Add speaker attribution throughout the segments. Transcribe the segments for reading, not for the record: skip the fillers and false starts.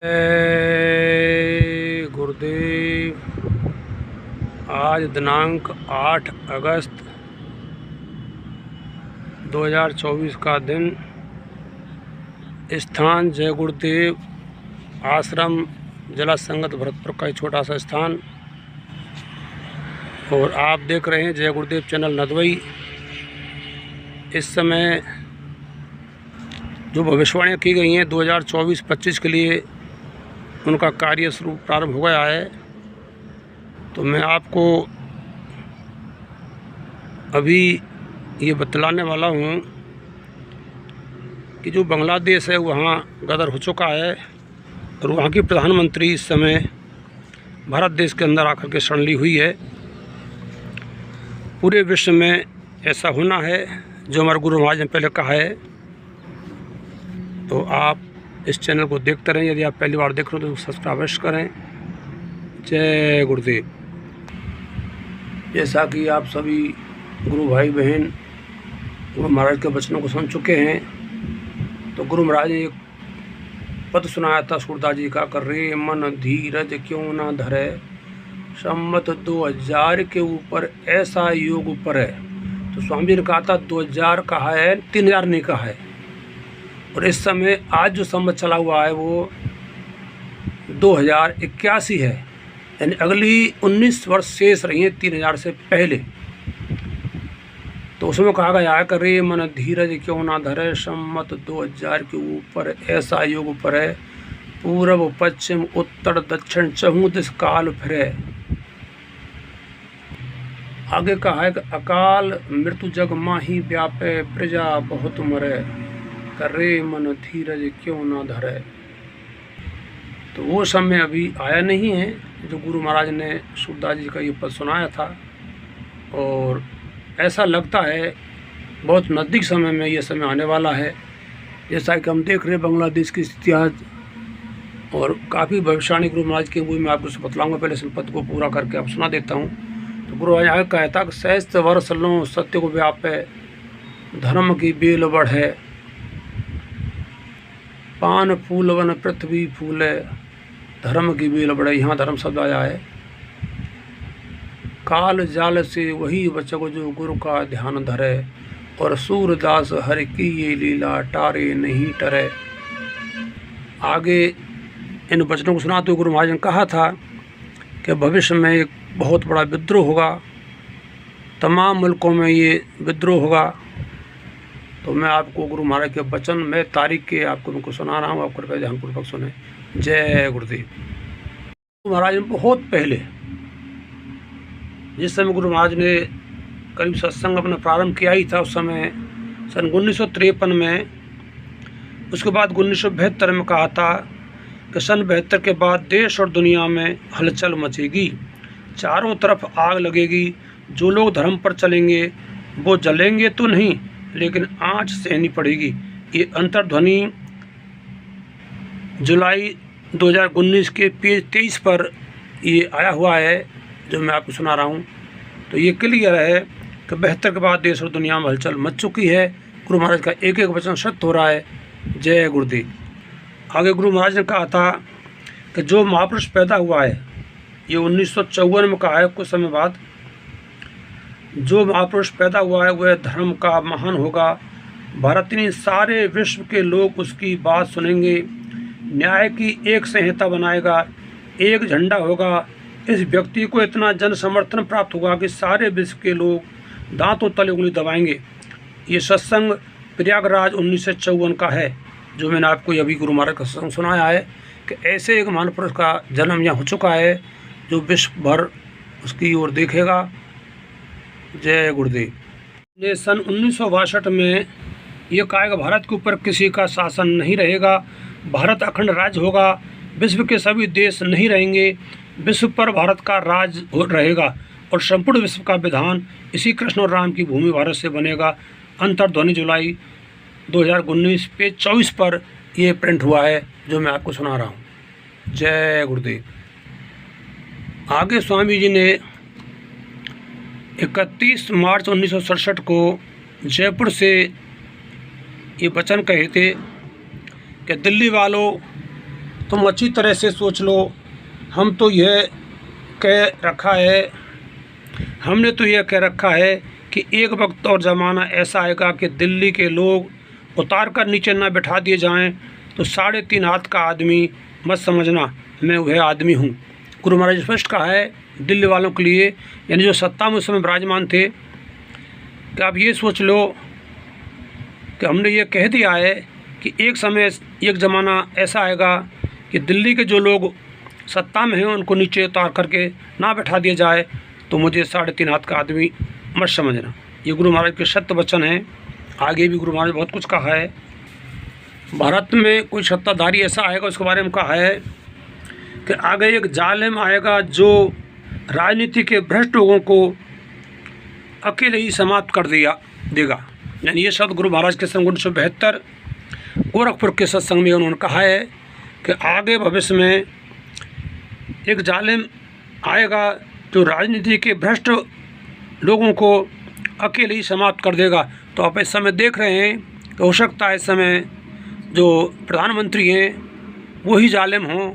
Speaker 1: जय गुरुदेव। आज दिनांक 8 अगस्त 2024 का दिन। स्थान जय गुरुदेव आश्रम, जिला संगत भरतपुर का एक छोटा सा स्थान। और आप देख रहे हैं जय गुरुदेव चैनल नदवई। इस समय जो भविष्यवाणियाँ की गई हैं 2024-25 के लिए, उनका कार्य शुरू प्रारंभ हो गया है। तो मैं आपको अभी ये बतलाने वाला हूँ कि जो बांग्लादेश है वहाँ गदर हो चुका है और वहाँ की प्रधानमंत्री इस समय भारत देश के अंदर आकर के शरण ली हुई है। पूरे विश्व में ऐसा होना है जो हमारे गुरु महाराज ने पहले कहा है। तो आप इस चैनल को देखते रहें। यदि आप पहली बार देख रहे हो तो सब्सक्राइब अवश्य करें। जय गुरुदेव। जैसा कि आप सभी गुरु भाई बहन गुरु महाराज के वचनों को सुन चुके हैं, तो गुरु महाराज ने एक पद सुनाया था सूरदास जी का, कर रे मन धीरज क्यों ना धरे, सम्मत 2000 के ऊपर ऐसा योग ऊपर है। तो स्वामी जी ने कहा था 2000 कहा है, 3000 नहीं कहा है। और इस समय आज जो संवत चला हुआ है वो 2081 है, यानी अगली 19 वर्ष शेष रही हैं 3000 से पहले। तो उसमें कहा गया है, करे मन धीरज क्यों ना धरे, सम्मत 2000 के ऊपर ऐसा योग ऊपर है, पूर्व पश्चिम उत्तर दक्षिण चहुँ दिस काल फिरे। आगे कहा है कि अकाल मृत्यु जग माही व्यापे, प्रजा बहुत मरे, करे मन धीरज क्यों ना धरे। तो वो समय अभी आया नहीं है जो गुरु महाराज ने सूरदास जी का ये पद सुनाया था। और ऐसा लगता है बहुत नज़दीक समय में ये समय आने वाला है। जैसा कि हम देख रहे हैं बांग्लादेश की स्थिति आज, और काफ़ी भविष्यवाणी गुरु महाराज की हुई मैं आपको बतलाऊँगा। पहले इस पद को पूरा करके आप सुना देता हूँ। तो गुरु महाराज आगे कहता कि सहस्त्र वर्ष लो सत्य को व्यापे, धर्म की बेल बढ़े, पान फूल वन पृथ्वी फूले, धर्म की बेल बढ़े। यहाँ धर्म शब्द आया है। काल जाल से वही बचको जो गुरु का ध्यान धरे, और सूरदास हरि की ये लीला टारे नहीं टरे। आगे इन वचनों को सुनाते हुए गुरु महाराज ने कहा था कि भविष्य में एक बहुत बड़ा विद्रोह होगा, तमाम मुल्कों में ये विद्रोह होगा। तो मैं आपको गुरु महाराज के वचन में तारीख के आपको उनको सुना रहा हूँ, आप कृपया ध्यानपूर्वक सुने। जय गुरुदेव। गुरु महाराज ने बहुत पहले, जिस समय गुरु महाराज ने करीब सत्संग अपना प्रारंभ किया ही था, उस समय सन 1953 में, उसके बाद 1972 में कहा था कि सन 72 के बाद देश और दुनिया में हलचल मचेगी, चारों तरफ आग लगेगी। जो लोग धर्म पर चलेंगे वो जलेंगे तो नहीं, लेकिन आँच सहनी पड़ेगी। ये अंतर्ध्वनि जुलाई 2019 के पेज 23 पर ये आया हुआ है जो मैं आपको सुना रहा हूँ। तो ये क्लियर है कि 72 के बाद देश और दुनिया में हलचल मच चुकी है। गुरु महाराज का एक एक वचन सत्य हो रहा है। जय गुरुदेव। आगे गुरु महाराज ने कहा था कि जो महापुरुष पैदा हुआ है, ये 1954 में कहा है, कुछ समय बाद, जो महापुरुष पैदा हुआ है वह धर्म का महान होगा। भारत ने सारे विश्व के लोग उसकी बात सुनेंगे, न्याय की एक संहिता बनाएगा, एक झंडा होगा। इस व्यक्ति को इतना जन समर्थन प्राप्त होगा कि सारे विश्व के लोग दांतों तले उंगली दबाएंगे। ये सत्संग प्रयागराज 1954 का है, जो मैंने आपको अभी गुरु महाराज का सत्संग सुनाया है कि ऐसे एक महान पुरुष का जन्म यहाँ हो चुका है जो विश्व भर उसकी ओर देखेगा। जय गुरुदेव। ने सन 1962 में ये कहा कि भारत के ऊपर किसी का शासन नहीं रहेगा, भारत अखंड राज्य होगा, विश्व के सभी देश नहीं रहेंगे, विश्व पर भारत का राज रहेगा और संपूर्ण विश्व का विधान इसी कृष्ण और राम की भूमि भारत से बनेगा। अंतर्ध्वनि जुलाई 2019 पेज 24 पर यह प्रिंट हुआ है जो मैं आपको सुना रहा हूँ। जय गुरुदेव। आगे स्वामी जी ने 31 मार्च 1967 को जयपुर से ये वचन कहे थे कि दिल्ली वालों तुम अच्छी तरह से सोच लो। हम तो यह कह रखा है हमने तो यह कह रखा है कि एक वक्त और ज़माना ऐसा आएगा कि दिल्ली के लोग उतार कर नीचे न बैठा दिए जाएं, तो 3.5 हाथ का आदमी मत समझना मैं वह आदमी हूँ। गुरु महाराज स्पष्ट कहा है दिल्ली वालों के लिए, यानी जो सत्ता में उस समय विराजमान थे, कि आप ये सोच लो कि हमने ये कह दिया है कि एक समय एक ज़माना ऐसा आएगा कि दिल्ली के जो लोग सत्ता में हैं उनको नीचे उतार करके ना बैठा दिया जाए, तो मुझे 3.5 हाथ का आदमी मत समझना। ये गुरु महाराज के सत्य वचन हैं। आगे भी गुरु महाराज बहुत कुछ कहा है। भारत में कोई सत्ताधारी ऐसा आएगा, उसके बारे में कहा है कि आगे एक जालिम आएगा जो राजनीति के भ्रष्ट लोगों को अकेले ही समाप्त कर देगा। यानी ये शब्द गुरु महाराज के संग 1972 गोरखपुर के सत्संग में उन्होंने कहा है कि आगे भविष्य में एक जालिम आएगा जो राजनीति के भ्रष्ट लोगों को अकेले ही समाप्त कर देगा। तो आप इस समय देख रहे हैं कि हो सकता है इस समय जो प्रधानमंत्री हैं वही जालिम हों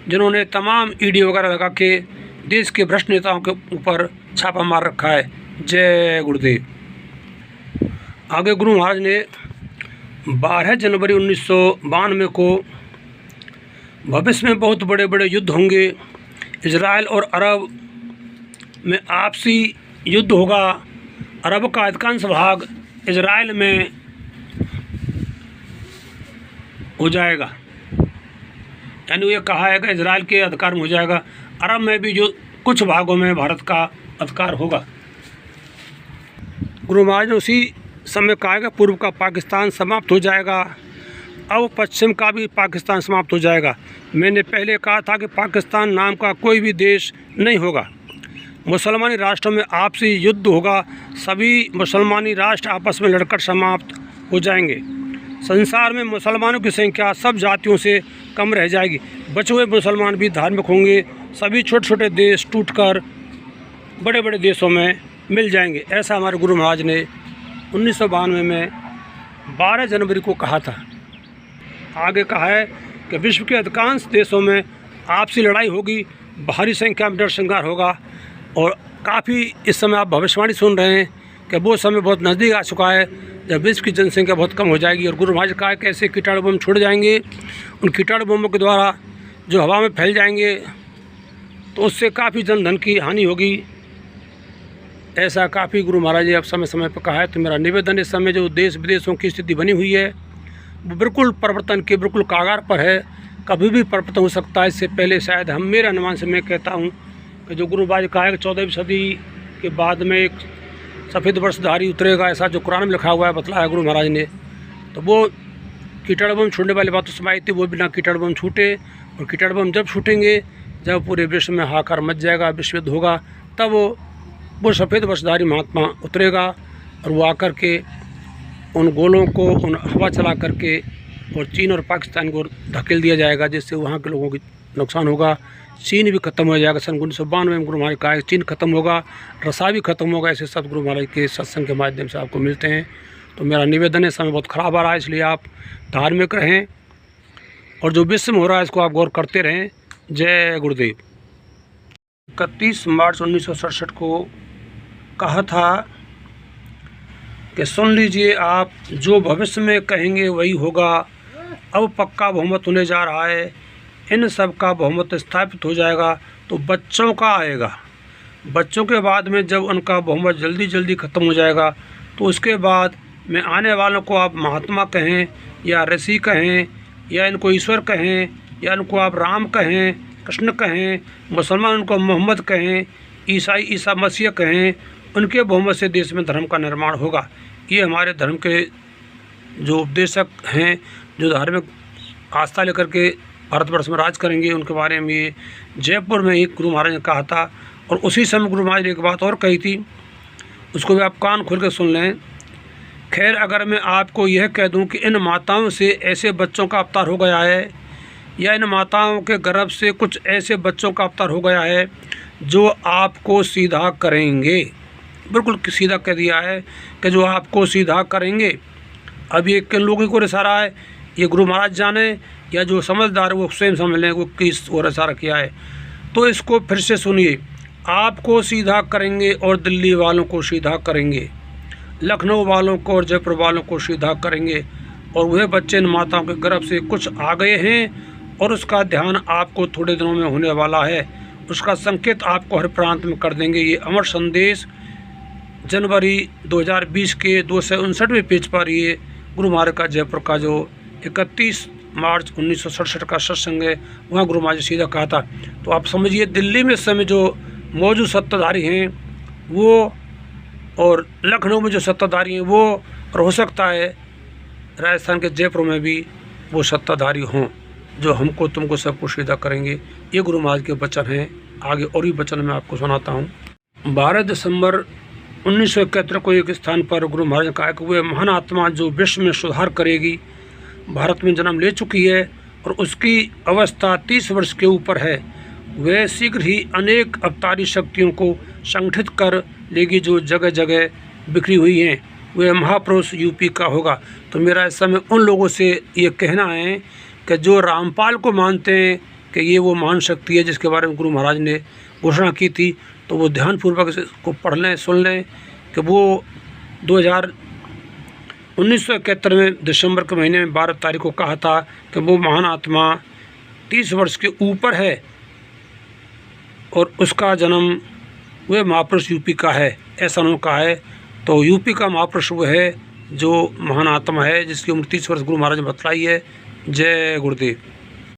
Speaker 1: जिन्होंने तमाम ईडी वगैरह लगा के देश के भ्रष्ट नेताओं के ऊपर छापा मार रखा है। जय गुरुदेव। आगे गुरु महाराज ने 12 जनवरी 1992 को भविष्य में बहुत बड़े बड़े युद्ध होंगे, इजराइल और अरब में आपसी युद्ध होगा, अरब का अधिकांश भाग इजराइल में हो जाएगा। यानी ये कहा है कि इजराइल के अधिकार में हो जाएगा, अरब में भी जो कुछ भागों में भारत का अधिकार होगा। गुरु महाराज ने उसी समय कहा है कि पूर्व का पाकिस्तान समाप्त हो जाएगा, अब पश्चिम का भी पाकिस्तान समाप्त हो जाएगा। मैंने पहले कहा था कि पाकिस्तान नाम का कोई भी देश नहीं होगा, मुसलमानी राष्ट्रों में आपसी युद्ध होगा, सभी मुसलमानी राष्ट्र आपस में लड़कर समाप्त हो जाएंगे। संसार में मुसलमानों की संख्या सब जातियों से कम रह जाएगी, बचे हुए मुसलमान भी धार्मिक होंगे, सभी छोटे छोटे देश टूटकर बड़े बड़े देशों में मिल जाएंगे। ऐसा हमारे गुरु महाराज ने 1992 में 12 जनवरी को कहा था। आगे कहा है कि विश्व के अधिकांश देशों में आपसी लड़ाई होगी, भारी संख्या में नरसंहार होगा, और काफ़ी इस समय आप भविष्यवाणी सुन रहे हैं कि वो समय बहुत नज़दीक आ चुका है जब विश्व की जनसंख्या बहुत कम हो जाएगी। और गुरु महाराज कहा है कि ऐसे कीटाणु बम छोड़ जाएंगे, उन कीटाणु बमों के द्वारा जो हवा में फैल जाएंगे तो उससे काफ़ी जनधन की हानि होगी। ऐसा काफ़ी गुरु महाराज ने अब समय समय पर कहा है। तो मेरा निवेदन, इस समय जो देश विदेशों की स्थिति बनी हुई है वो बिल्कुल परिवर्तन के बिल्कुल कागार पर है, कभी भी परिवर्तन हो सकता है। इससे पहले शायद हम, मेरे अनुमान से मैं कहता हूँ कि जो गुरु महाराज कहा है कि 14वीं सदी के बाद में एक सफ़ेद वर्षधारी उतरेगा, ऐसा जो कुरान में लिखा हुआ है, बतलाया गुरु महाराज ने। तो वो कीटाणु बम छूटने वाली बात तो समाई थी, वो बिना कीटाणु बम छूटे, और कीटाणु बम जब छूटेंगे जब पूरे विश्व में हाहाकार मच जाएगा, विश्व युद्ध होगा, तब वो सफ़ेद वर्षधारी महात्मा उतरेगा और वो आकर के उन गोलों को उन हवा चला करके और चीन और पाकिस्तान को धकेल दिया जाएगा, जिससे वहाँ के लोगों की नुकसान होगा। चीन भी खत्म हो जाएगा। सन 1992 में गुरु महाराज कहा है चीन खत्म होगा, रसा भी खत्म होगा। ऐसे सब गुरु महाराज के सत्संग के माध्यम से आपको मिलते हैं। तो मेरा निवेदन है, समय बहुत ख़राब आ रहा है, इसलिए आप धार्मिक रहें और जो विश्व में हो रहा है इसको आप गौर करते रहें। जय गुरुदेव। 31 मार्च 1967 को कहा था कि सुन लीजिए आप, जो भविष्य में कहेंगे वही होगा, अब पक्का बहुमत होने जा रहा है, इन सब का बहुमत स्थापित हो जाएगा तो बच्चों का आएगा। बच्चों के बाद में जब उनका बहुमत जल्दी जल्दी ख़त्म हो जाएगा तो उसके बाद में आने वालों को आप महात्मा कहें या ऋषि कहें या इनको ईश्वर कहें या इनको आप राम कहें, कृष्ण कहें, मुसलमान उनको मोहम्मद कहें, ईसाई ईसा मसीह कहें, उनके बहुमत से देश में धर्म का निर्माण होगा। ये हमारे धर्म के जो उपदेशक हैं, जो धार्मिक आस्था लेकर के भारतवर्ष में राज करेंगे, उनके बारे में ये जयपुर में ही गुरु महाराज ने कहा था। और उसी समय गुरु महाराज ने एक बात और कही थी, उसको भी आप कान खोल कर सुन लें। खैर, अगर मैं आपको यह कह दूं कि इन माताओं से ऐसे बच्चों का अवतार हो गया है, या इन माताओं के गर्भ से कुछ ऐसे बच्चों का अवतार हो गया है जो आपको सीधा करेंगे, बिल्कुल सीधा कह दिया है कि जो आपको सीधा करेंगे। अब ये किन लोगों को इशारा है, ये गुरु महाराज जाने, या जो समझदार वो स्वयं समझ लें वो किस और ऐसा किया है। तो इसको फिर से सुनिए। आपको सीधा करेंगे और दिल्ली वालों को सीधा करेंगे, लखनऊ वालों को और जयपुर वालों को सीधा करेंगे, और वह बच्चे इन माताओं के गर्भ से कुछ आ गए हैं और उसका ध्यान आपको थोड़े दिनों में होने वाला है। उसका संकेत आपको हर प्रांत में कर देंगे। ये अमर संदेश जनवरी 2020 के 259वें पेज पर ये गुरु महाराज का जयपुर का जो 31 मार्च 1967 का सत्संग है, वहाँ गुरु महाराज सीधा कहा था। तो आप समझिए दिल्ली में इस समय जो मौजूद सत्ताधारी हैं वो, और लखनऊ में जो सत्ताधारी हैं वो, और हो सकता है राजस्थान के जयपुर में भी वो सत्ताधारी हों जो हमको तुमको सबको सीधा करेंगे। ये गुरु महाराज के वचन हैं। आगे और भी वचन मैं आपको सुनाता हूँ। 12 दिसंबर 1971 को एक स्थान पर गुरु महाराज ने कहा कि वह महान आत्मा जो विश्व में सुधार करेगी भारत में जन्म ले चुकी है और उसकी अवस्था 30 वर्ष के ऊपर है। वह शीघ्र ही अनेक अवतारी शक्तियों को संगठित कर लेगी जो जगह जगह बिखरी हुई हैं। वह महापुरुष यूपी का होगा। तो मेरा इस समय उन लोगों से ये कहना है कि जो रामपाल को मानते हैं कि ये वो महान शक्ति है जिसके बारे में गुरु महाराज ने घोषणा की थी, तो वो ध्यानपूर्वक इसको पढ़ लें, सुन लें कि वो 1971 में दिसंबर के महीने में 12 तारीख को कहा था कि वो महान आत्मा 30 वर्ष के ऊपर है और उसका जन्म वह महापुरुष यूपी का है, ऐसा उन्होंने कहा है। तो यूपी का महापुरुष वो है जो महान आत्मा है जिसकी उम्र 30 वर्ष गुरु महाराज ने बतलाई है। जय गुरुदेव।